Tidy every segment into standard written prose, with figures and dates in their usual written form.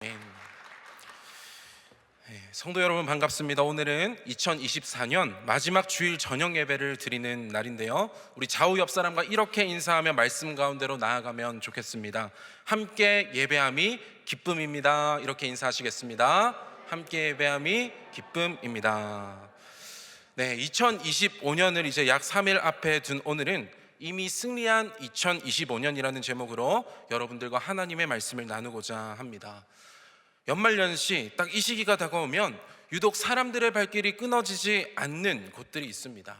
아멘. 성도 여러분 반갑습니다. 오늘은 2024년 마지막 주일 저녁 예배를 드리는 날인데요, 우리 좌우 옆 사람과 이렇게 인사하며 말씀 가운데로 나아가면 좋겠습니다. 함께 예배함이 기쁨입니다. 이렇게 인사하시겠습니다. 함께 예배함이 기쁨입니다. 2025년을 이제 약 3일 앞에 둔 오늘은 이미 승리한 2025년이라는 제목으로 여러분들과 하나님의 말씀을 나누고자 합니다. 연말연시 딱 이 시기가 다가오면 유독 사람들의 발길이 끊어지지 않는 곳들이 있습니다.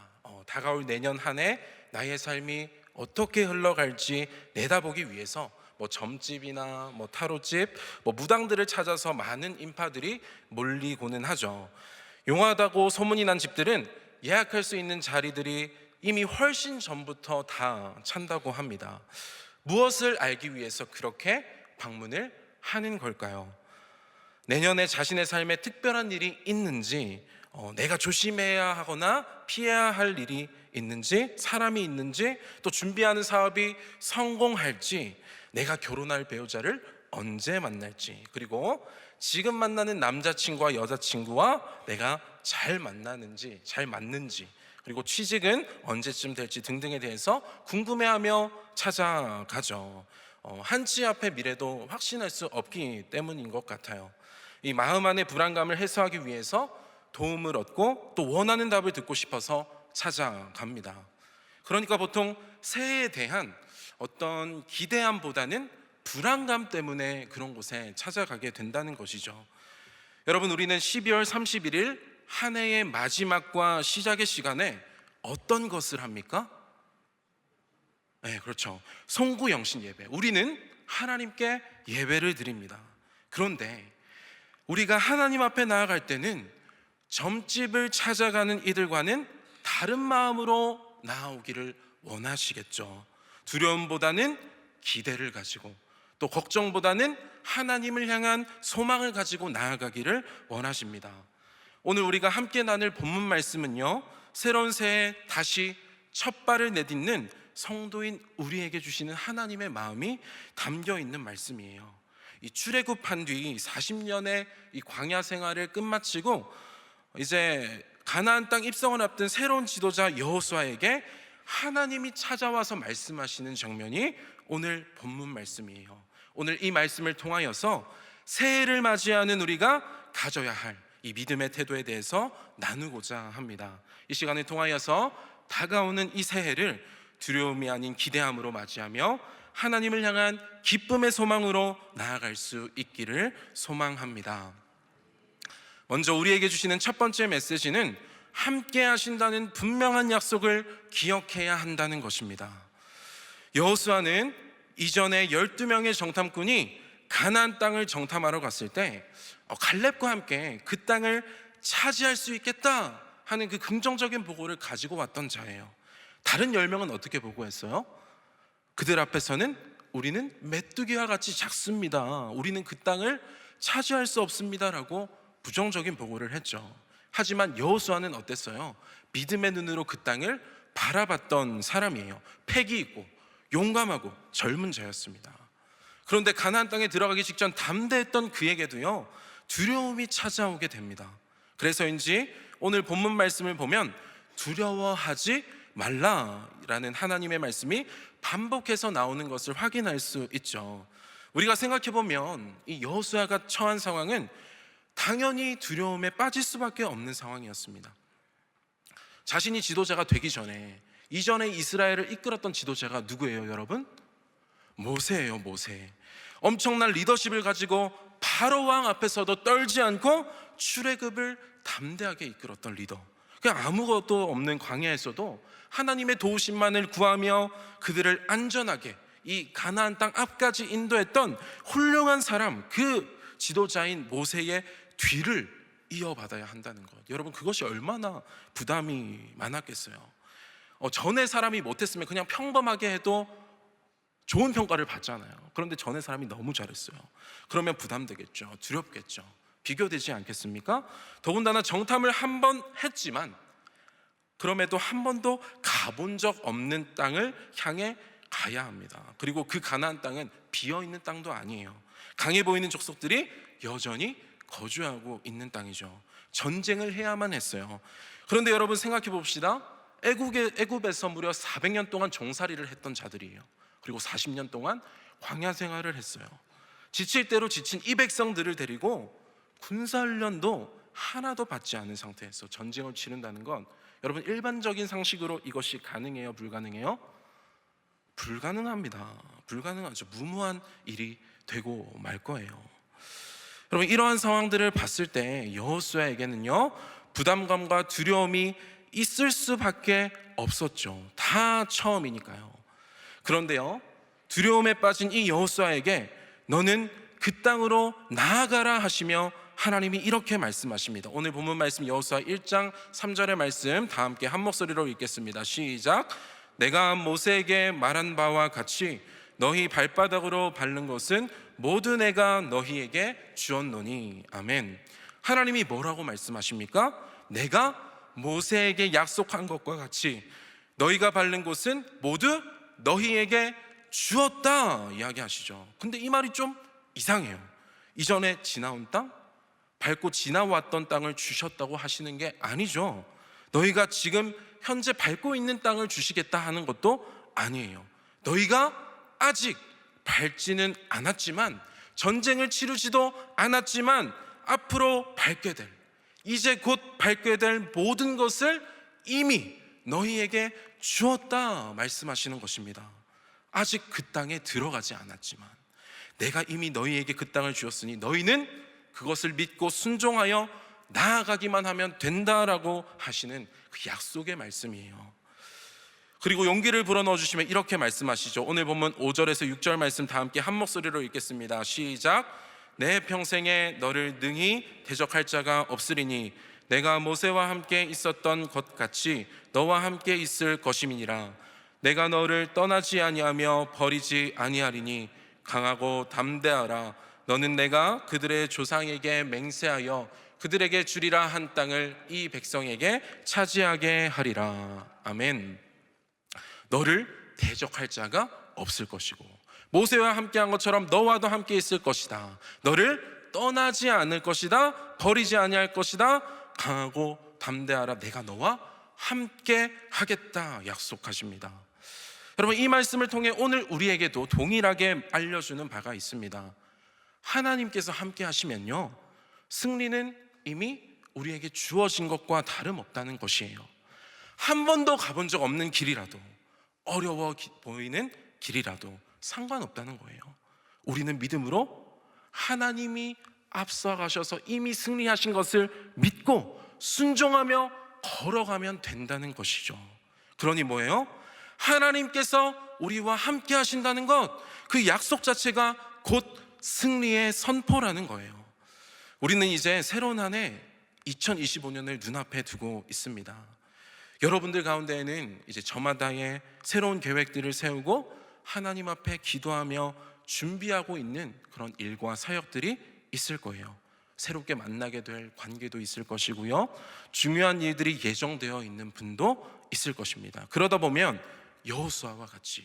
다가올 내년 한 해 나의 삶이 어떻게 흘러갈지 내다보기 위해서 점집이나 타로집, 무당들을 찾아서 많은 인파들이 몰리고는 하죠. 용하다고 소문이 난 집들은 예약할 수 있는 자리들이 이미 훨씬 전부터 다 찬다고 합니다. 무엇을 알기 위해서 그렇게 방문을 하는 걸까요? 내년에 자신의 삶에 특별한 일이 있는지, 내가 조심해야 하거나 피해야 할 일이 있는지, 사람이 있는지, 또 준비하는 사업이 성공할지, 내가 결혼할 배우자를 언제 만날지, 그리고 지금 만나는 남자친구와 여자친구와 내가 잘 만나는지, 잘 맞는지, 그리고 취직은 언제쯤 될지 등등에 대해서 궁금해하며 찾아가죠. 한치 앞의 미래도 확신할 수 없기 때문인 것 같아요. 이 마음 안의 불안감을 해소하기 위해서 도움을 얻고 또 원하는 답을 듣고 싶어서 찾아갑니다. 그러니까 보통 새해에 대한 어떤 기대함보다는 불안감 때문에 그런 곳에 찾아가게 된다는 것이죠. 여러분, 우리는 12월 31일 한 해의 마지막과 시작의 시간에 어떤 것을 합니까? 그렇죠. 송구영신 예배. 우리는 하나님께 예배를 드립니다. 그런데 우리가 하나님 앞에 나아갈 때는 점집을 찾아가는 이들과는 다른 마음으로 나아오기를 원하시겠죠. 두려움보다는 기대를 가지고, 또 걱정보다는 하나님을 향한 소망을 가지고 나아가기를 원하십니다. 오늘 우리가 함께 나눌 본문 말씀은요, 새로운 새해 다시 첫 발을 내딛는 성도인 우리에게 주시는 하나님의 마음이 담겨 있는 말씀이에요. 이 출애굽한 뒤 40년의 이 광야 생활을 끝마치고 이제 가나안 땅 입성을 앞둔 새로운 지도자 여호수아에게 하나님이 찾아와서 말씀하시는 장면이 오늘 본문 말씀이에요. 오늘 이 말씀을 통하여서 새해를 맞이하는 우리가 가져야 할 이 믿음의 태도에 대해서 나누고자 합니다. 이 시간을 통하여서 다가오는 이 새해를 두려움이 아닌 기대함으로 맞이하며 하나님을 향한 기쁨의 소망으로 나아갈 수 있기를 소망합니다. 먼저 우리에게 주시는 첫 번째 메시지는 함께 하신다는 분명한 약속을 기억해야 한다는 것입니다. 여호수아는 이전에 12명의 정탐꾼이 가나안 땅을 정탐하러 갔을 때 갈렙과 함께 그 땅을 차지할 수 있겠다 하는 그 긍정적인 보고를 가지고 왔던 자예요. 다른 10명은 어떻게 보고했어요? 그들 앞에서는 우리는 메뚜기와 같이 작습니다, 우리는 그 땅을 차지할 수 없습니다라고 부정적인 보고를 했죠. 하지만 여호수아는 어땠어요? 믿음의 눈으로 그 땅을 바라봤던 사람이에요. 패기 있고 용감하고 젊은 자였습니다. 그런데 가나안 땅에 들어가기 직전 담대했던 그에게도요, 두려움이 찾아오게 됩니다. 그래서인지 오늘 본문 말씀을 보면 두려워하지 말라라는 하나님의 말씀이 반복해서 나오는 것을 확인할 수 있죠. 우리가 생각해보면 이 여호수아가 처한 상황은 당연히 두려움에 빠질 수밖에 없는 상황이었습니다. 자신이 지도자가 되기 전에, 이전에 이스라엘을 이끌었던 지도자가 누구예요, 여러분? 모세예요, 모세. 엄청난 리더십을 가지고 바로 왕 앞에서도 떨지 않고 출애굽을 담대하게 이끌었던 리더. 그냥 아무것도 없는 광야에서도 하나님의 도우심만을 구하며 그들을 안전하게 이 가나안 땅 앞까지 인도했던 훌륭한 사람, 그 지도자인 모세의 뒤를 이어받아야 한다는 것. 여러분, 그것이 얼마나 부담이 많았겠어요. 전에 사람이 못했으면 그냥 평범하게 해도 좋은 평가를 받잖아요. 그런데 전에 사람이 너무 잘했어요. 그러면 부담되겠죠. 두렵겠죠. 비교되지 않겠습니까? 더군다나 정탐을 한 번 했지만 그럼에도 한 번도 가본 적 없는 땅을 향해 가야 합니다. 그리고 그 가나안 땅은 비어있는 땅도 아니에요. 강해 보이는 족속들이 여전히 거주하고 있는 땅이죠. 전쟁을 해야만 했어요. 그런데 여러분 생각해 봅시다. 애굽에서 무려 400년 동안 종살이를 했던 자들이에요. 그리고 40년 동안 광야 생활을 했어요. 지칠 대로 지친 이 백성들을 데리고 군사훈련도 하나도 받지 않은 상태에서 전쟁을 치른다는 건 여러분 일반적인 상식으로 이것이 가능해요? 불가능해요? 불가능합니다. 불가능하죠. 무모한 일이 되고 말 거예요. 여러분 이러한 상황들을 봤을 때 여호수아에게는요 부담감과 두려움이 있을 수밖에 없었죠. 다 처음이니까요. 그런데요 두려움에 빠진 이 여호수아에게 너는 그 땅으로 나아가라 하시며 하나님이 이렇게 말씀하십니다. 오늘 본문 말씀 여호수아 1장 3절의 말씀 다 함께 한 목소리로 읽겠습니다. 시작. 내가 모세에게 말한 바와 같이 너희 발바닥으로 밟는 것은 모두 내가 너희에게 주었노니. 아멘. 하나님이 뭐라고 말씀하십니까? 내가 모세에게 약속한 것과 같이 너희가 밟는 곳은 모두 너희에게 주었다 이야기하시죠. 근데 이 말이 좀 이상해요. 이전에 지나온 땅, 밟고 지나왔던 땅을 주셨다고 하시는 게 아니죠. 너희가 지금 현재 밟고 있는 땅을 주시겠다 하는 것도 아니에요. 너희가 아직 밟지는 않았지만, 전쟁을 치르지도 않았지만 앞으로 밟게 될, 이제 곧 밟게 될 모든 것을 이미 너희에게 주었다 말씀하시는 것입니다. 아직 그 땅에 들어가지 않았지만 내가 이미 너희에게 그 땅을 주었으니 너희는 그것을 믿고 순종하여 나아가기만 하면 된다라고 하시는 그 약속의 말씀이에요. 그리고 용기를 불어넣어 주시면 이렇게 말씀하시죠. 오늘 본문 5절에서 6절 말씀 다 함께 한 목소리로 읽겠습니다. 시작. 내 평생에 너를 능히 대적할 자가 없으리니 내가 모세와 함께 있었던 것 같이 너와 함께 있을 것임이니라. 내가 너를 떠나지 아니하며 버리지 아니하리니 강하고 담대하라. 너는 내가 그들의 조상에게 맹세하여 그들에게 주리라 한 땅을 이 백성에게 차지하게 하리라. 아멘. 너를 대적할 자가 없을 것이고 모세와 함께한 것처럼 너와도 함께 있을 것이다. 너를 떠나지 않을 것이다. 버리지 아니할 것이다. 강하고 담대하라. 내가 너와 함께 하겠다 약속하십니다. 여러분 이 말씀을 통해 오늘 우리에게도 동일하게 알려주는 바가 있습니다. 하나님께서 함께 하시면요 승리는 이미 우리에게 주어진 것과 다름없다는 것이에요. 한 번도 가본 적 없는 길이라도, 어려워 보이는 길이라도 상관없다는 거예요. 우리는 믿음으로 하나님이 앞서가셔서 이미 승리하신 것을 믿고 순종하며 걸어가면 된다는 것이죠. 그러니 뭐예요? 하나님께서 우리와 함께 하신다는 것, 그 약속 자체가 곧 승리의 선포라는 거예요. 우리는 이제 새로운 한 해 2025년을 눈앞에 두고 있습니다. 여러분들 가운데에는 이제 저마다의 새로운 계획들을 세우고 하나님 앞에 기도하며 준비하고 있는 그런 일과 사역들이 있을 거예요. 새롭게 만나게 될 관계도 있을 것이고요. 중요한 일들이 예정되어 있는 분도 있을 것입니다. 그러다 보면 여호수아와 같이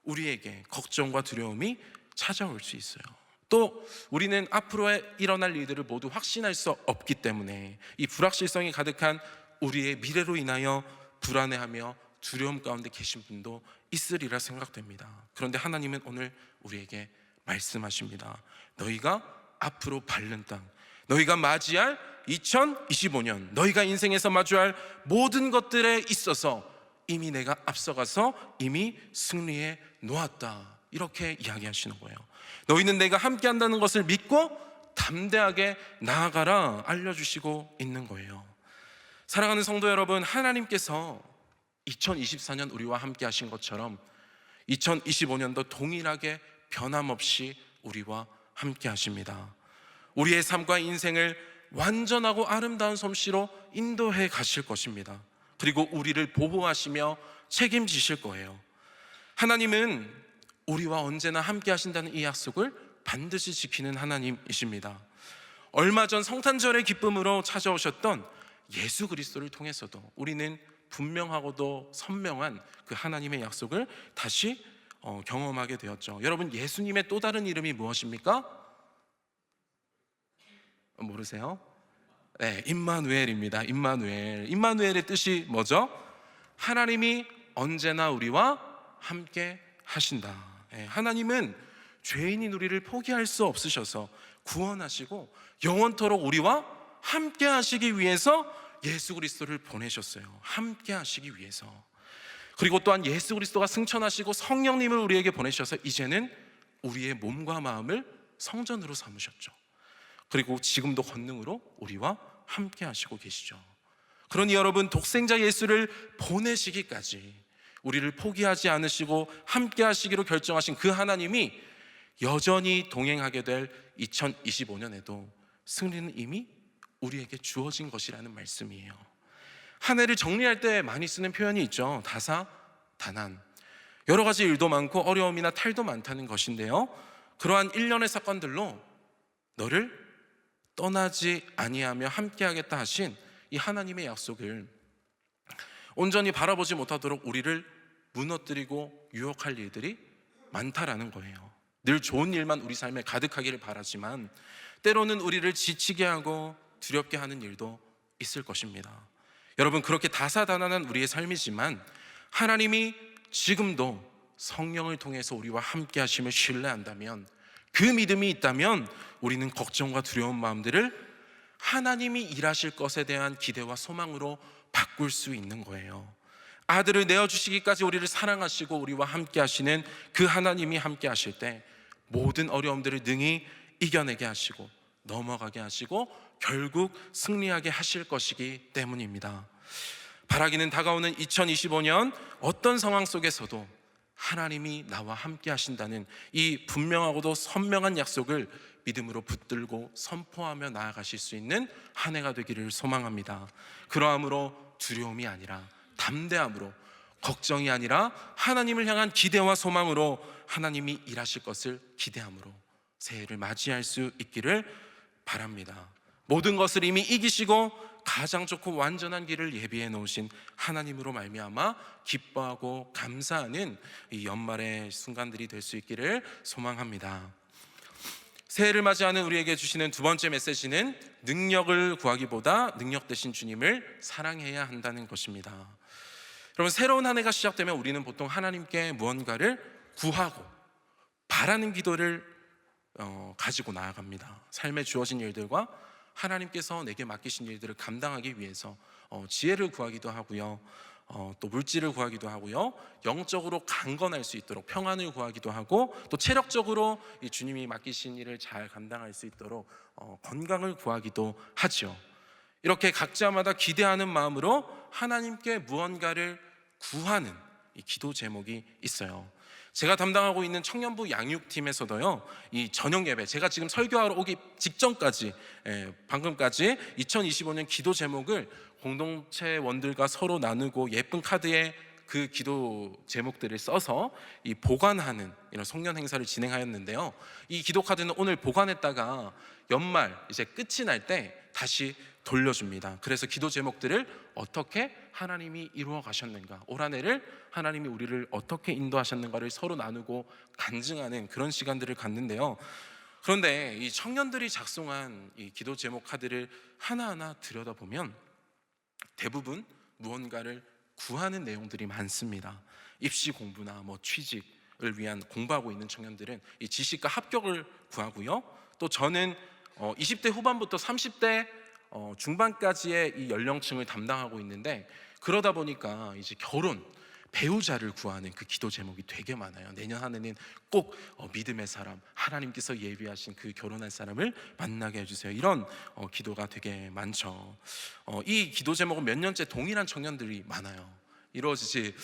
우리에게 걱정과 두려움이 찾아올 수 있어요. 또 우리는 앞으로 일어날 일들을 모두 확신할 수 없기 때문에 이 불확실성이 가득한 우리의 미래로 인하여 불안해하며 두려움 가운데 계신 분도 있으리라 생각됩니다. 그런데 하나님은 오늘 우리에게 말씀하십니다. 너희가 앞으로 밟는 땅, 너희가 맞이할 2025년, 너희가 인생에서 마주할 모든 것들에 있어서 이미 내가 앞서가서 이미 승리해 놓았다, 이렇게 이야기하시는 거예요. 너희는 내가 함께 한다는 것을 믿고 담대하게 나아가라 알려주시고 있는 거예요. 사랑하는 성도 여러분, 하나님께서 2024년 우리와 함께 하신 것처럼 2025년도 동일하게 변함없이 우리와 함께 하십니다. 우리의 삶과 인생을 완전하고 아름다운 솜씨로 인도해 가실 것입니다. 그리고 우리를 보호하시며 책임지실 거예요. 하나님은 우리와 언제나 함께 하신다는 이 약속을 반드시 지키는 하나님이십니다. 얼마 전 성탄절의 기쁨으로 찾아오셨던 예수 그리스도를 통해서도 우리는 분명하고도 선명한 그 하나님의 약속을 다시 경험하게 되었죠. 여러분, 예수님의 또 다른 이름이 무엇입니까? 모르세요? 네, 임마누엘입니다. 임마누엘의 뜻이 뭐죠? 하나님이 언제나 우리와 함께 하신다. 하나님은 죄인인 우리를 포기할 수 없으셔서 구원하시고 영원토록 우리와 함께 하시기 위해서 예수 그리스도를 보내셨어요. 함께 하시기 위해서. 그리고 또한 예수 그리스도가 승천하시고 성령님을 우리에게 보내셔서 이제는 우리의 몸과 마음을 성전으로 삼으셨죠. 그리고 지금도 권능으로 우리와 함께 하시고 계시죠. 그러니 여러분, 독생자 예수를 보내시기까지 우리를 포기하지 않으시고 함께 하시기로 결정하신 그 하나님이 여전히 동행하게 될 2025년에도 승리는 이미 우리에게 주어진 것이라는 말씀이에요. 한 해를 정리할 때 많이 쓰는 표현이 있죠. 다사다난. 여러 가지 일도 많고 어려움이나 탈도 많다는 것인데요, 그러한 일련의 사건들로 너를 떠나지 아니하며 함께하겠다 하신 이 하나님의 약속을 온전히 바라보지 못하도록 우리를 무너뜨리고 유혹할 일들이 많다라는 거예요. 늘 좋은 일만 우리 삶에 가득하기를 바라지만 때로는 우리를 지치게 하고 두렵게 하는 일도 있을 것입니다. 여러분, 그렇게 다사다난한 우리의 삶이지만 하나님이 지금도 성령을 통해서 우리와 함께 하심을 신뢰한다면, 그 믿음이 있다면 우리는 걱정과 두려운 마음들을 하나님이 일하실 것에 대한 기대와 소망으로 바꿀 수 있는 거예요. 아들을 내어주시기까지 우리를 사랑하시고 우리와 함께 하시는 그 하나님이 함께 하실 때 모든 어려움들을 능히 이겨내게 하시고 넘어가게 하시고 결국 승리하게 하실 것이기 때문입니다. 바라기는 다가오는 2025년 어떤 상황 속에서도 하나님이 나와 함께 하신다는 이 분명하고도 선명한 약속을 믿음으로 붙들고 선포하며 나아가실 수 있는 한 해가 되기를 소망합니다. 그러함으로 두려움이 아니라 담대함으로, 걱정이 아니라 하나님을 향한 기대와 소망으로 하나님이 일하실 것을 기대함으로 새해를 맞이할 수 있기를 바랍니다. 모든 것을 이미 이기시고 가장 좋고 완전한 길을 예비해 놓으신 하나님으로 말미암아 기뻐하고 감사하는 이 연말의 순간들이 될 수 있기를 소망합니다. 새해를 맞이하는 우리에게 주시는 두 번째 메시지는 능력을 구하기보다 능력 되신 주님을 사랑해야 한다는 것입니다. 여러분, 새로운 한 해가 시작되면 우리는 보통 하나님께 무언가를 구하고 바라는 기도를 가지고 나아갑니다. 삶에 주어진 일들과 하나님께서 내게 맡기신 일들을 감당하기 위해서 지혜를 구하기도 하고요, 또 물질을 구하기도 하고요, 영적으로 강건할 수 있도록 평안을 구하기도 하고, 또 체력적으로 이 주님이 맡기신 일을 잘 감당할 수 있도록 건강을 구하기도 하죠. 이렇게 각자마다 기대하는 마음으로 하나님께 무언가를 구하는 이 기도 제목이 있어요. 제가 담당하고 있는 청년부 양육팀에서도요, 이 저녁 예배, 제가 지금 설교하러 오기 직전까지, 방금까지 2025년 기도 제목을 공동체원들과 서로 나누고 예쁜 카드에 그 기도 제목들을 써서 이 보관하는 이런 송년 행사를 진행하였는데요, 이 기도 카드는 오늘 보관했다가 연말 이제 끝이 날 때 다시 돌려줍니다. 그래서 기도 제목들을 어떻게 하나님이 이루어 가셨는가, 올 한 해를 하나님이 우리를 어떻게 인도하셨는가를 서로 나누고 간증하는 그런 시간들을 갖는데요, 그런데 이 청년들이 작성한 이 기도 제목 카드를 하나하나 들여다보면 대부분 무언가를 구하는 내용들이 많습니다. 입시 공부나 취직을 위한 공부하고 있는 청년들은 이 지식과 합격을 구하고요, 또 저는 20대 후반부터 30대 중반까지의 이 연령층을 담당하고 있는데, 그러다 보니까 이제 결혼, 배우자를 구하는 그 기도 제목이 되게 많아요. 내년 한 해는 꼭 믿음의 사람, 하나님께서 예비하신 그 결혼할 사람을 만나게 해주세요, 이런 기도가 되게 많죠. 이 기도 제목은 몇 년째 동일한 청년들이 많아요. 이루어지지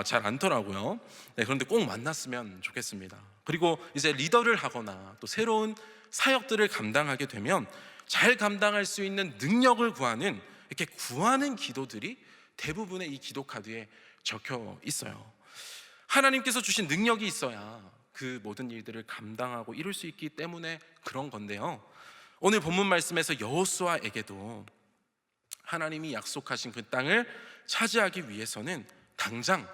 잘 않더라고요. 네, 그런데 꼭 만났으면 좋겠습니다. 그리고 이제 리더를 하거나 또 새로운 사역들을 감당하게 되면 잘 감당할 수 있는 능력을 구하는, 이렇게 구하는 기도들이 대부분의 이 기도 카드에 적혀 있어요. 하나님께서 주신 능력이 있어야 그 모든 일들을 감당하고 이룰 수 있기 때문에 그런 건데요, 오늘 본문 말씀에서 여호수아에게도 하나님이 약속하신 그 땅을 차지하기 위해서는 당장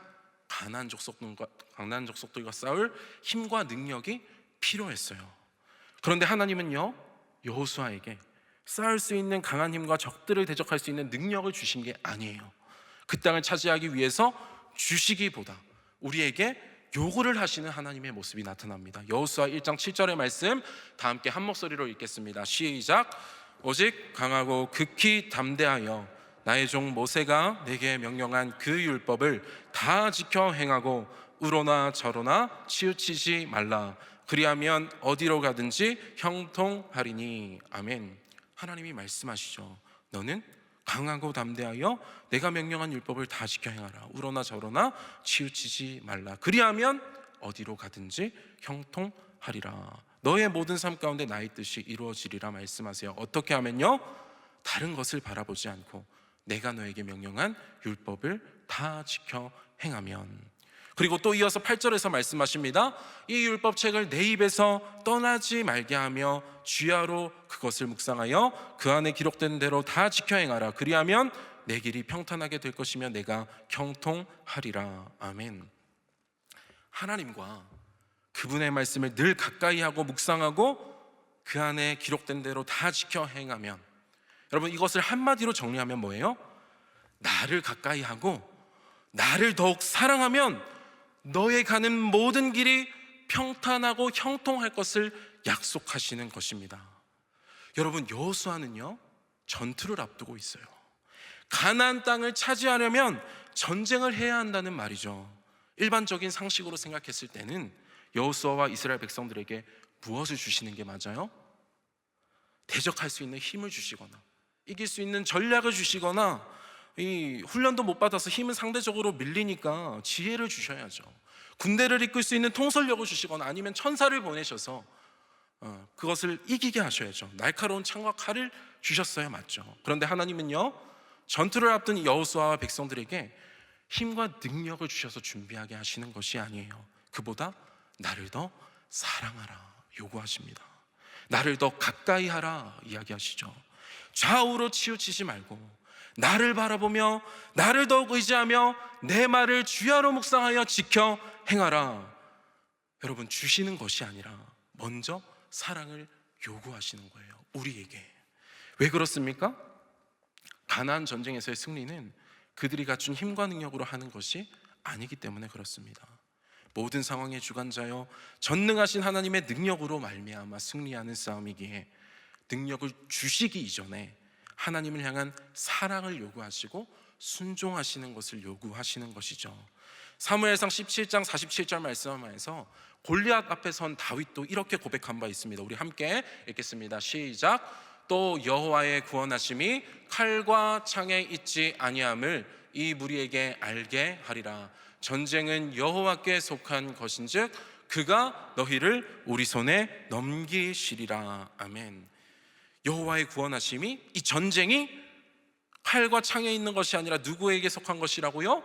가나안 족속들과 싸울 힘과 능력이 필요했어요. 그런데 하나님은요, 여호수아에게 싸울 수 있는 강한 힘과 적들을 대적할 수 있는 능력을 주신 게 아니에요. 그 땅을 차지하기 위해서 주시기보다 우리에게 요구를 하시는 하나님의 모습이 나타납니다. 여호수아 1장 7절의 말씀 다 함께 한 목소리로 읽겠습니다. 시작. 오직 강하고 극히 담대하여 나의 종 모세가 내게 명령한 그 율법을 다 지켜 행하고 우로나 저로나 치우치지 말라. 그리하면 어디로 가든지 형통하리니. 아멘. 하나님이 말씀하시죠. 너는 강하고 담대하여 내가 명령한 율법을 다 지켜 행하라. 우로나 저로나 치우치지 말라. 그리하면 어디로 가든지 형통하리라. 너의 모든 삶 가운데 나의 뜻이 이루어지리라 말씀하세요. 어떻게 하면요? 다른 것을 바라보지 않고 내가 너에게 명령한 율법을 다 지켜 행하면. 그리고 또 이어서 8절에서 말씀하십니다. 이 율법책을 내 입에서 떠나지 말게 하며 주야로 그것을 묵상하여 그 안에 기록된 대로 다 지켜 행하라. 그리하면 내 길이 평탄하게 될 것이며 내가 형통하리라. 아멘. 하나님과 그분의 말씀을 늘 가까이 하고 묵상하고 그 안에 기록된 대로 다 지켜 행하면, 여러분 이것을 한마디로 정리하면 뭐예요? 나를 가까이 하고 나를 더욱 사랑하면 너의 가는 모든 길이 평탄하고 형통할 것을 약속하시는 것입니다. 여러분, 여호수아는요 전투를 앞두고 있어요. 가나안 땅을 차지하려면 전쟁을 해야 한다는 말이죠. 일반적인 상식으로 생각했을 때는 여호수아와 이스라엘 백성들에게 무엇을 주시는 게 맞아요? 대적할 수 있는 힘을 주시거나 이길 수 있는 전략을 주시거나, 이 훈련도 못 받아서 힘은 상대적으로 밀리니까 지혜를 주셔야죠. 군대를 이끌 수 있는 통솔력을 주시거나 아니면 천사를 보내셔서 그것을 이기게 하셔야죠. 날카로운 창과 칼을 주셨어야 맞죠. 그런데 하나님은요 전투를 앞둔 여호수아와 백성들에게 힘과 능력을 주셔서 준비하게 하시는 것이 아니에요. 그보다 나를 더 사랑하라 요구하십니다. 나를 더 가까이 하라 이야기하시죠. 좌우로 치우치지 말고 나를 바라보며 나를 더욱 의지하며 내 말을 주야로 묵상하여 지켜 행하라. 여러분, 주시는 것이 아니라 먼저 사랑을 요구하시는 거예요, 우리에게. 왜 그렇습니까? 가나안 전쟁에서의 승리는 그들이 갖춘 힘과 능력으로 하는 것이 아니기 때문에 그렇습니다. 모든 상황의 주관자여 전능하신 하나님의 능력으로 말미암아 승리하는 싸움이기에 능력을 주시기 이전에 하나님을 향한 사랑을 요구하시고 순종하시는 것을 요구하시는 것이죠. 사무엘상 17장 47절 말씀에서 골리앗 앞에 선 다윗도 이렇게 고백한 바 있습니다. 우리 함께 읽겠습니다. 시작. 또 여호와의 구원하심이 칼과 창에 있지 아니함을 이 무리에게 알게 하리라. 전쟁은 여호와께 속한 것인즉 그가 너희를 우리 손에 넘기시리라. 아멘. 여호와의 구원하심이, 이 전쟁이 칼과 창에 있는 것이 아니라 누구에게 속한 것이라고요?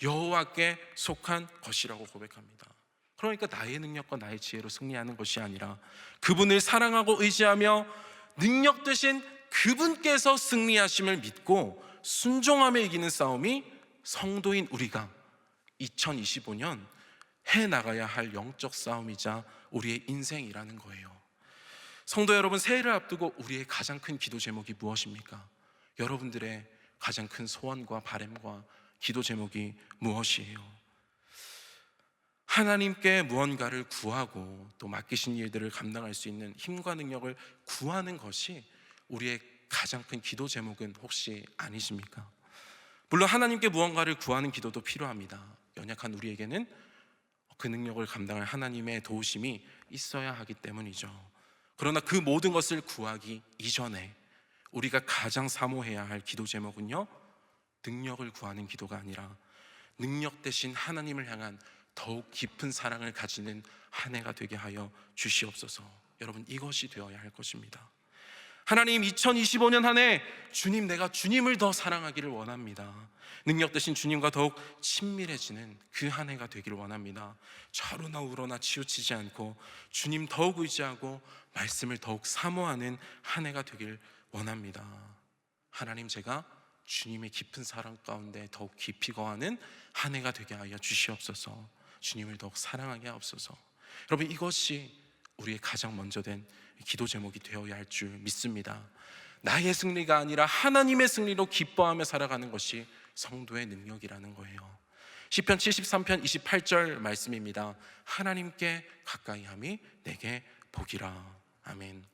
여호와께 속한 것이라고 고백합니다. 그러니까 나의 능력과 나의 지혜로 승리하는 것이 아니라 그분을 사랑하고 의지하며 능력 되신 그분께서 승리하심을 믿고 순종하며 이기는 싸움이 성도인 우리가 2025년 해나가야 할 영적 싸움이자 우리의 인생이라는 거예요. 성도 여러분, 새해를 앞두고 우리의 가장 큰 기도 제목이 무엇입니까? 여러분들의 가장 큰 소원과 바람과 기도 제목이 무엇이에요? 하나님께 무언가를 구하고 또 맡기신 일들을 감당할 수 있는 힘과 능력을 구하는 것이 우리의 가장 큰 기도 제목은 혹시 아니십니까? 물론 하나님께 무언가를 구하는 기도도 필요합니다. 연약한 우리에게는 그 능력을 감당할 하나님의 도우심이 있어야 하기 때문이죠. 그러나 그 모든 것을 구하기 이전에 우리가 가장 사모해야 할 기도 제목은요, 능력을 구하는 기도가 아니라 능력 대신 하나님을 향한 더욱 깊은 사랑을 가지는 한 해가 되게 하여 주시옵소서. 여러분, 이것이 되어야 할 것입니다. 하나님, 2025년 한 해 주님, 내가 주님을 더 사랑하기를 원합니다. 능력 대신 주님과 더욱 친밀해지는 그 한 해가 되기를 원합니다. 좌로나 우로나 치우치지 않고 주님 더욱 의지하고 말씀을 더욱 사모하는 한 해가 되길 원합니다. 하나님, 제가 주님의 깊은 사랑 가운데 더욱 깊이 거하는 한 해가 되게 하여 주시옵소서. 주님을 더욱 사랑하게 하옵소서. 여러분, 이것이 우리의 가장 먼저 된 기도 제목이 되어야 할 줄 믿습니다. 나의 승리가 아니라 하나님의 승리로 기뻐하며 살아가는 것이 성도의 능력이라는 거예요. 시편 73편 28절 말씀입니다. 하나님께 가까이함이 내게 복이라. 아멘.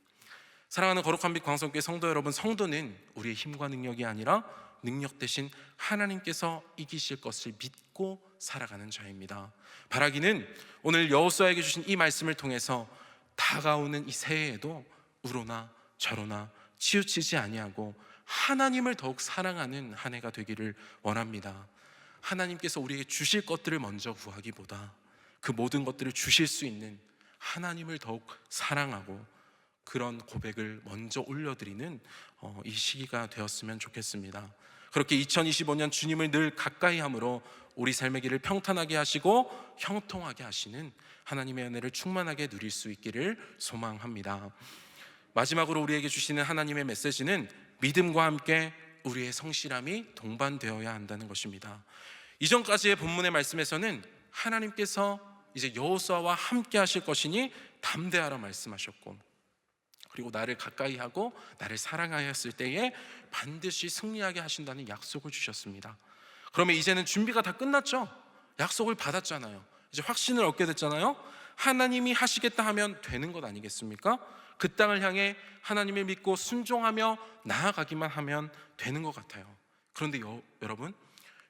사랑하는 거룩한 빛 광성교회 성도 여러분, 성도는 우리의 힘과 능력이 아니라 능력 대신 하나님께서 이기실 것을 믿고 살아가는 자입니다. 바라기는 오늘 여호수아에게 주신 이 말씀을 통해서 다가오는 이 새해에도 우로나 저로나 치우치지 아니하고 하나님을 더욱 사랑하는 한 해가 되기를 원합니다. 하나님께서 우리에게 주실 것들을 먼저 구하기보다 그 모든 것들을 주실 수 있는 하나님을 더욱 사랑하고 그런 고백을 먼저 올려드리는 이 시기가 되었으면 좋겠습니다. 그렇게 2025년 주님을 늘 가까이 함으로 우리 삶의 길을 평탄하게 하시고 형통하게 하시는 하나님의 은혜를 충만하게 누릴 수 있기를 소망합니다. 마지막으로 우리에게 주시는 하나님의 메시지는 믿음과 함께 우리의 성실함이 동반되어야 한다는 것입니다. 이전까지의 본문의 말씀에서는 하나님께서 이제 여호수아와 함께 하실 것이니 담대하라 말씀하셨고, 그리고 나를 가까이 하고 나를 사랑하였을 때에 반드시 승리하게 하신다는 약속을 주셨습니다. 그러면 이제는 준비가 다 끝났죠? 약속을 받았잖아요. 이제 확신을 얻게 됐잖아요. 하나님이 하시겠다 하면 되는 것 아니겠습니까? 그 땅을 향해 하나님을 믿고 순종하며 나아가기만 하면 되는 것 같아요. 그런데 여러분,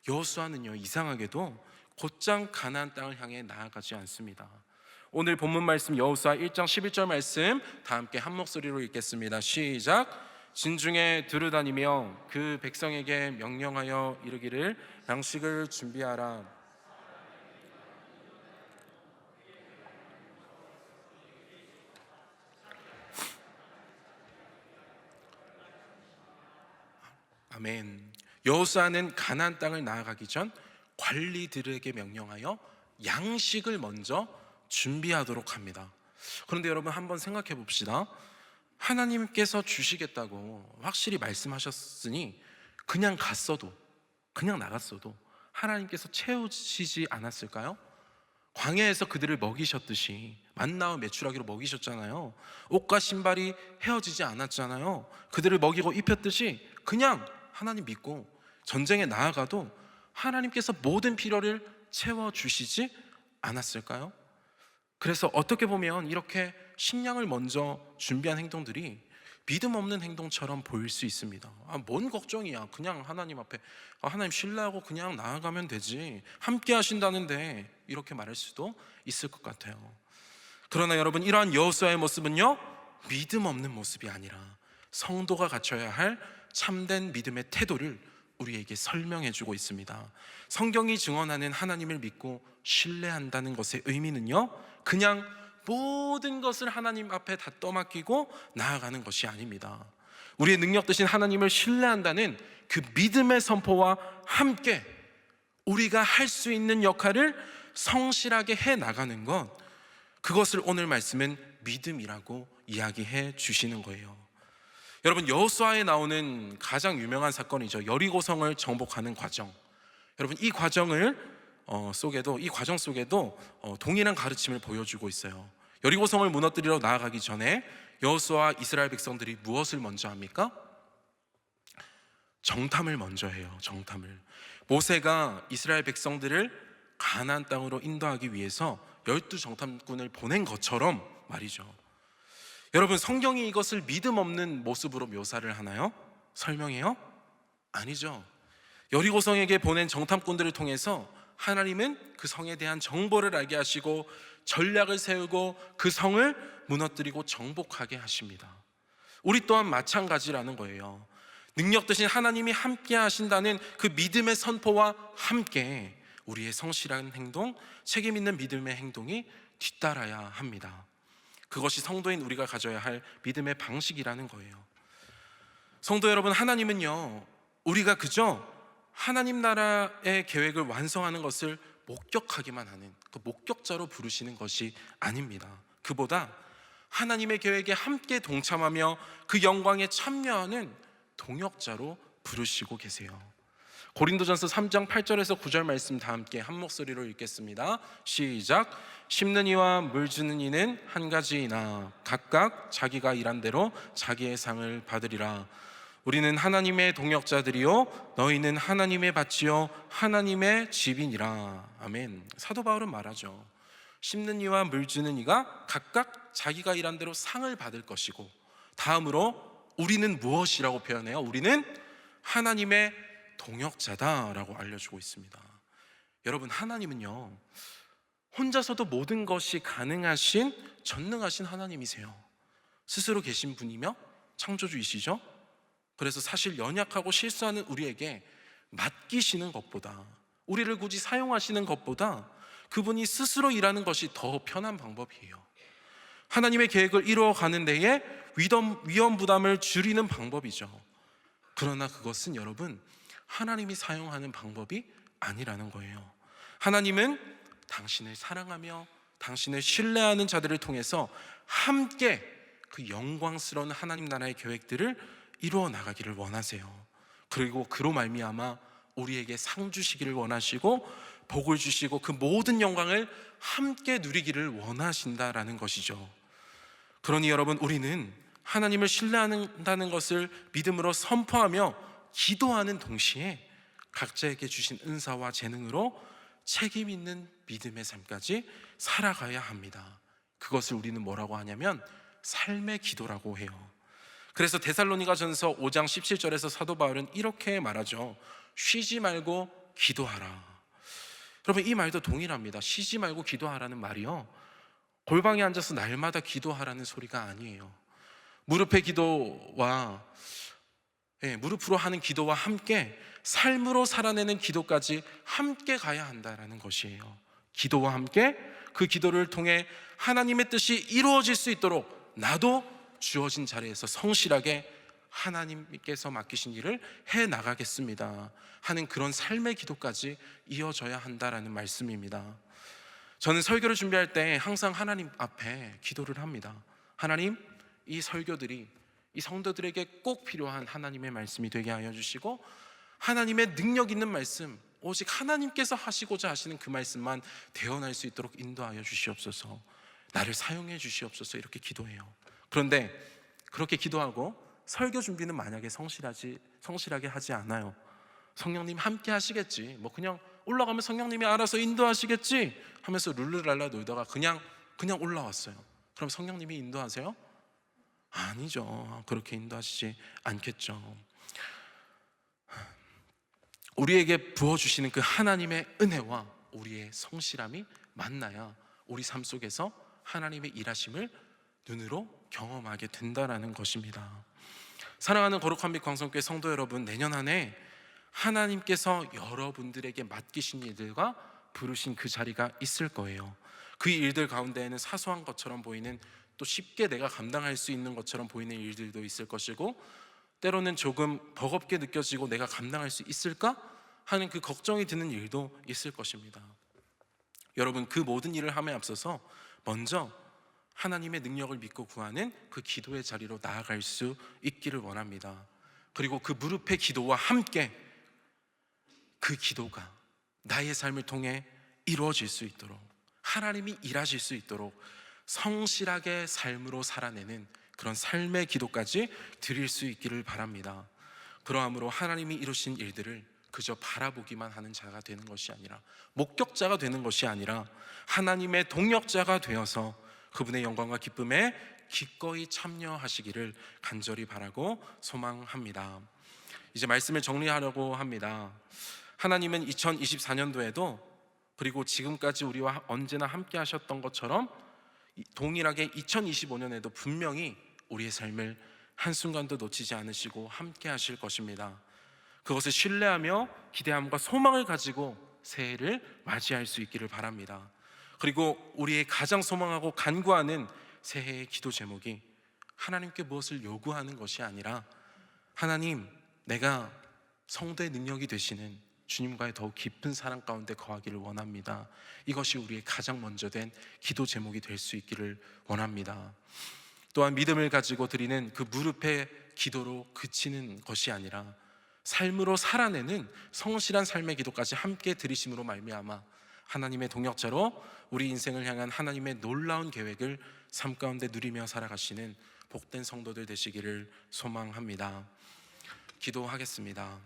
여호수아는요, 이상하게도 곧장 가나안 땅을 향해 나아가지 않습니다. 오늘 본문 말씀 여호수아 1장 11절 말씀 다 함께 한 목소리로 읽겠습니다. 시작. 진중에 두루다니며 그 백성에게 명령하여 이르기를 양식을 준비하라. 아멘. 여호수아는 가나안 땅을 나아가기 전 관리들에게 명령하여 양식을 먼저 준비하도록 합니다. 그런데 여러분, 한번 생각해 봅시다. 하나님께서 주시겠다고 확실히 말씀하셨으니 그냥 갔어도, 그냥 나갔어도 하나님께서 채우시지 않았을까요? 광야에서 그들을 먹이셨듯이 만나와 메추라기로 먹이셨잖아요. 옷과 신발이 헤어지지 않았잖아요. 그들을 먹이고 입혔듯이 그냥 하나님 믿고 전쟁에 나아가도 하나님께서 모든 필요를 채워주시지 않았을까요? 그래서 어떻게 보면 이렇게 식량을 먼저 준비한 행동들이 믿음 없는 행동처럼 보일 수 있습니다. 뭔 걱정이야. 그냥 하나님 앞에 하나님 신뢰하고 그냥 나아가면 되지, 함께 하신다는데, 이렇게 말할 수도 있을 것 같아요. 그러나 여러분, 이러한 여호수아의 모습은요, 믿음 없는 모습이 아니라 성도가 갖춰야 할 참된 믿음의 태도를 우리에게 설명해주고 있습니다. 성경이 증언하는 하나님을 믿고 신뢰한다는 것의 의미는요, 그냥 모든 것을 하나님 앞에 다 떠맡기고 나아가는 것이 아닙니다. 우리의 능력 되신 하나님을 신뢰한다는 그 믿음의 선포와 함께 우리가 할 수 있는 역할을 성실하게 해 나가는 것, 그것을 오늘 말씀은 믿음이라고 이야기해 주시는 거예요. 여러분, 여호수아에 나오는 가장 유명한 사건이죠. 여리고성을 정복하는 과정. 여러분, 이 과정 속에도 동일한 가르침을 보여주고 있어요. 여리고성을 무너뜨리러 나아가기 전에 여호수아와 이스라엘 백성들이 무엇을 먼저 합니까? 정탐을 먼저 해요. 정탐을. 모세가 이스라엘 백성들을 가나안 땅으로 인도하기 위해서 12정탐꾼을 보낸 것처럼 말이죠. 여러분, 성경이 이것을 믿음 없는 모습으로 묘사를 하나요? 설명해요? 아니죠. 여리고성에게 보낸 정탐꾼들을 통해서 하나님은 그 성에 대한 정보를 알게 하시고 전략을 세우고 그 성을 무너뜨리고 정복하게 하십니다. 우리 또한 마찬가지라는 거예요. 능력 되신 하나님이 함께 하신다는 그 믿음의 선포와 함께 우리의 성실한 행동, 책임 있는 믿음의 행동이 뒤따라야 합니다. 그것이 성도인 우리가 가져야 할 믿음의 방식이라는 거예요. 성도 여러분, 하나님은요, 우리가 그저 하나님 나라의 계획을 완성하는 것을 목격하기만 하는 그 목격자로 부르시는 것이 아닙니다. 그보다 하나님의 계획에 함께 동참하며 그 영광에 참여하는 동역자로 부르시고 계세요. 고린도전서 3장 8절에서 9절 말씀 다 함께 한 목소리로 읽겠습니다. 시작. 심는 이와 물 주는 이는 한 가지이나 각각 자기가 일한 대로 자기의 상을 받으리라. 우리는 하나님의 동역자들이요 너희는 하나님의 밭이요 하나님의 집이니라. 아멘. 사도 바울은 말하죠. 심는 이와 물 주는 이가 각각 자기가 일한 대로 상을 받을 것이고, 다음으로 우리는 무엇이라고 표현해요? 우리는 하나님의 동역자다라고 알려주고 있습니다. 여러분, 하나님은요 혼자서도 모든 것이 가능하신 전능하신 하나님이세요. 스스로 계신 분이며 창조주이시죠. 그래서 사실 연약하고 실수하는 우리에게 맡기시는 것보다, 우리를 굳이 사용하시는 것보다 그분이 스스로 일하는 것이 더 편한 방법이에요. 하나님의 계획을 이루어가는 데에 위험 부담을 줄이는 방법이죠. 그러나 그것은 여러분, 하나님이 사용하는 방법이 아니라는 거예요. 하나님은 당신을 사랑하며 당신을 신뢰하는 자들을 통해서 함께 그 영광스러운 하나님 나라의 계획들을 이루어 나가기를 원하세요. 그리고 그로 말미암아 우리에게 상 주시기를 원하시고 복을 주시고 그 모든 영광을 함께 누리기를 원하신다라는 것이죠. 그러니 여러분, 우리는 하나님을 신뢰한다는 것을 믿음으로 선포하며 기도하는 동시에 각자에게 주신 은사와 재능으로 책임 있는 믿음의 삶까지 살아가야 합니다. 그것을 우리는 뭐라고 하냐면 삶의 기도라고 해요. 그래서 데살로니가전서 5장 17절에서 사도 바울은 이렇게 말하죠. 쉬지 말고 기도하라. 여러분, 이 말도 동일합니다. 쉬지 말고 기도하라는 말이요, 골방에 앉아서 날마다 기도하라는 소리가 아니에요. 무릎의 기도와 무릎으로 하는 기도와 함께 삶으로 살아내는 기도까지 함께 가야 한다는 것이에요. 기도와 함께 그 기도를 통해 하나님의 뜻이 이루어질 수 있도록 나도 주어진 자리에서 성실하게 하나님께서 맡기신 일을 해나가겠습니다 하는 그런 삶의 기도까지 이어져야 한다는 말씀입니다. 저는 설교를 준비할 때 항상 하나님 앞에 기도를 합니다. 하나님, 이 설교들이 이 성도들에게 꼭 필요한 하나님의 말씀이 되게 하여 주시고, 하나님의 능력 있는 말씀, 오직 하나님께서 하시고자 하시는 그 말씀만 되어날 수 있도록 인도하여 주시옵소서, 나를 사용해 주시옵소서, 이렇게 기도해요. 그런데 그렇게 기도하고 설교 준비는 만약에 성실하게 하지 않아요. 성령님 함께 하시겠지, 뭐 그냥 올라가면 성령님이 알아서 인도하시겠지 하면서 룰루랄라 놀다가 그냥 올라왔어요. 그럼 성령님이 인도하세요? 아니죠. 그렇게 인도하시지 않겠죠. 우리에게 부어주시는 그 하나님의 은혜와 우리의 성실함이 만나야 우리 삶 속에서 하나님의 일하심을 눈으로 경험하게 된다라는 것입니다. 사랑하는 거룩한 빛 광성교회 성도 여러분, 내년 한 해 하나님께서 여러분들에게 맡기신 일들과 부르신 그 자리가 있을 거예요. 그 일들 가운데에는 사소한 것처럼 보이는, 또 쉽게 내가 감당할 수 있는 것처럼 보이는 일들도 있을 것이고, 때로는 조금 버겁게 느껴지고 내가 감당할 수 있을까 하는 그 걱정이 드는 일도 있을 것입니다. 여러분, 그 모든 일을 함에 앞서서 먼저 하나님의 능력을 믿고 구하는 그 기도의 자리로 나아갈 수 있기를 원합니다. 그리고 그 무릎의 기도와 함께 그 기도가 나의 삶을 통해 이루어질 수 있도록, 하나님이 일하실 수 있도록 성실하게 삶으로 살아내는 그런 삶의 기도까지 드릴 수 있기를 바랍니다. 그러함으로 하나님이 이루신 일들을 그저 바라보기만 하는 자가 되는 것이 아니라, 목격자가 되는 것이 아니라 하나님의 동역자가 되어서 그분의 영광과 기쁨에 기꺼이 참여하시기를 간절히 바라고 소망합니다. 이제 말씀을 정리하려고 합니다. 하나님은 2024년도에도 그리고 지금까지 우리와 언제나 함께 하셨던 것처럼 동일하게 2025년에도 분명히 우리의 삶을 한순간도 놓치지 않으시고 함께 하실 것입니다. 그것을 신뢰하며 기대함과 소망을 가지고 새해를 맞이할 수 있기를 바랍니다. 그리고 우리의 가장 소망하고 간구하는 새해의 기도 제목이 하나님께 무엇을 요구하는 것이 아니라, 하나님, 내가 성도의 능력이 되시는 주님과의 더욱 깊은 사랑 가운데 거하기를 원합니다. 이것이 우리의 가장 먼저 된 기도 제목이 될 수 있기를 원합니다. 또한 믿음을 가지고 드리는 그 무릎의 기도로 그치는 것이 아니라 삶으로 살아내는 성실한 삶의 기도까지 함께 드리심으로 말미암아 하나님의 동역자로 우리 인생을 향한 하나님의 놀라운 계획을 삶 가운데 누리며 살아가시는 복된 성도들 되시기를 소망합니다. 기도하겠습니다.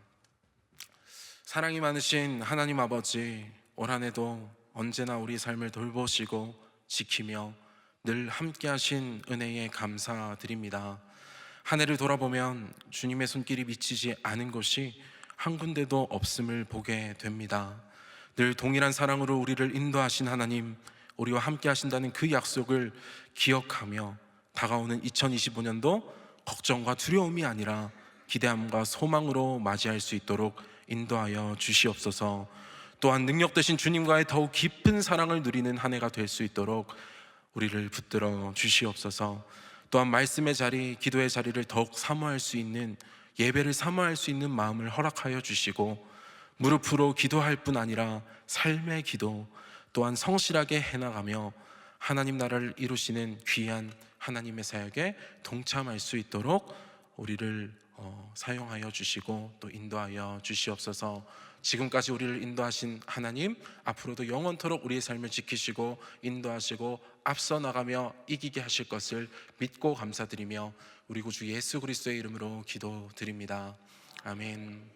사랑이 많으신 하나님 아버지, 올 한 해도 언제나 우리 삶을 돌보시고 지키며 늘 함께 하신 은혜에 감사드립니다. 한 해를 돌아보면 주님의 손길이 미치지 않은 곳이 한 군데도 없음을 보게 됩니다. 늘 동일한 사랑으로 우리를 인도하신 하나님, 우리와 함께 하신다는 그 약속을 기억하며 다가오는 2025년도 걱정과 두려움이 아니라 기대함과 소망으로 맞이할 수 있도록 인도하여 주시옵소서. 또한 능력 되신 주님과의 더욱 깊은 사랑을 누리는 한 해가 될 수 있도록 우리를 붙들어 주시옵소서. 또한 말씀의 자리, 기도의 자리를 더욱 사모할 수 있는, 예배를 사모할 수 있는 마음을 허락하여 주시고, 무릎으로 기도할 뿐 아니라 삶의 기도 또한 성실하게 해나가며 하나님 나라를 이루시는 귀한 하나님의 사역에 동참할 수 있도록 우리를 사용하여 주시고 또 인도하여 주시옵소서. 지금까지 우리를 인도하신 하나님, 앞으로도 영원토록 우리의 삶을 지키시고 인도하시고 앞서 나가며 이기게 하실 것을 믿고 감사드리며 우리 구주 예수 그리스도의 이름으로 기도드립니다. 아멘.